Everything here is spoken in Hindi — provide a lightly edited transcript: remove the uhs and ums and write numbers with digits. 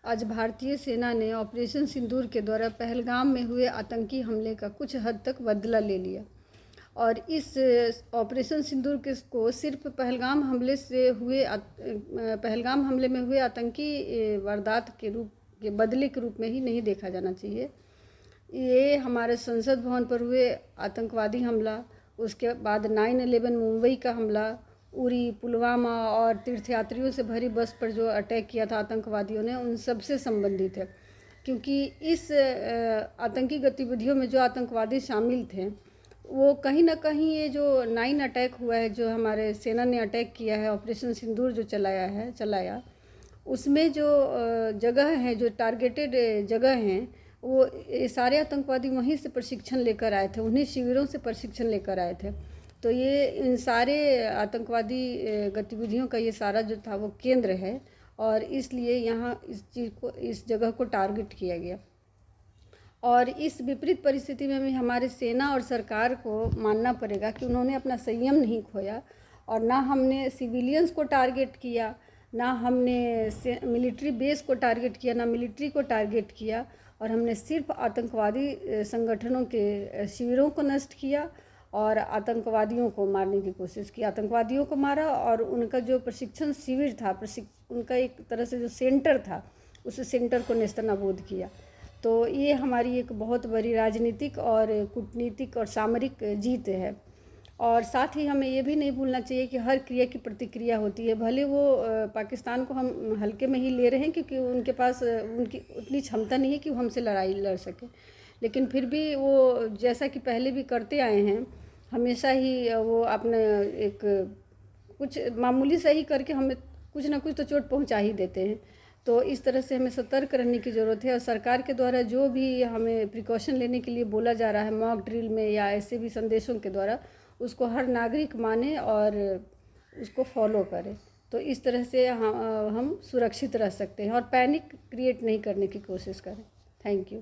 आज भारतीय सेना ने ऑपरेशन सिंदूर के द्वारा पहलगाम में हुए आतंकी हमले का कुछ हद तक बदला ले लिया और इस ऑपरेशन सिंदूर को सिर्फ पहलगाम हमले में हुए आतंकी वारदात के बदले के रूप में ही नहीं देखा जाना चाहिए। ये हमारे संसद भवन पर हुए आतंकवादी हमला, उसके बाद 9/11 मुंबई का हमला, उरी, पुलवामा और तीर्थयात्रियों से भरी बस पर जो अटैक किया था आतंकवादियों ने, उन सब से संबंधित है। क्योंकि इस आतंकी गतिविधियों में जो आतंकवादी शामिल थे वो कहीं ना कहीं ये जो 9 अटैक हुआ है, जो हमारे सेना ने अटैक किया है, ऑपरेशन सिंदूर जो चलाया उसमें जो जगह है, जो टारगेटेड जगह हैं, वो ये सारे आतंकवादी वहीं से प्रशिक्षण लेकर आए थे, उन्हीं शिविरों से प्रशिक्षण लेकर आए थे। तो ये इन सारे आतंकवादी गतिविधियों का ये सारा जो था वो केंद्र है और इसलिए यहाँ इस जगह को टारगेट किया गया। और इस विपरीत परिस्थिति में भी हमारे सेना और सरकार को मानना पड़ेगा कि उन्होंने अपना संयम नहीं खोया और ना हमने सिविलियंस को टारगेट किया, ना हमने मिलिट्री बेस को टारगेट किया, ना मिलिट्री को टारगेट किया, और हमने सिर्फ आतंकवादी संगठनों के शिविरों को नष्ट किया और आतंकवादियों को मारने की कोशिश की। आतंकवादियों को मारा और उनका जो प्रशिक्षण शिविर था, उनका एक तरह से जो सेंटर था, उस सेंटर को नेस्तनाबूद किया। तो ये हमारी एक बहुत बड़ी राजनीतिक और कूटनीतिक और सामरिक जीत है। और साथ ही हमें ये भी नहीं भूलना चाहिए कि हर क्रिया की प्रतिक्रिया होती है। भले वो पाकिस्तान को हम हल्के में ही ले रहे हैं क्योंकि उनके पास उनकी उतनी क्षमता नहीं है कि वो हमसे लड़ाई लड़ सके, लेकिन फिर भी वो जैसा कि पहले भी करते आए हैं, हमेशा ही वो अपने एक कुछ मामूली सही करके हमें कुछ ना कुछ तो चोट पहुंचा ही देते हैं। तो इस तरह से हमें सतर्क रहने की ज़रूरत है और सरकार के द्वारा जो भी हमें प्रिकॉशन लेने के लिए बोला जा रहा है मॉक ड्रिल में या ऐसे भी संदेशों के द्वारा, उसको हर नागरिक माने और उसको फॉलो करे। तो इस तरह से हम सुरक्षित रह सकते हैं और पैनिक क्रिएट नहीं करने की कोशिश करें। Thank you.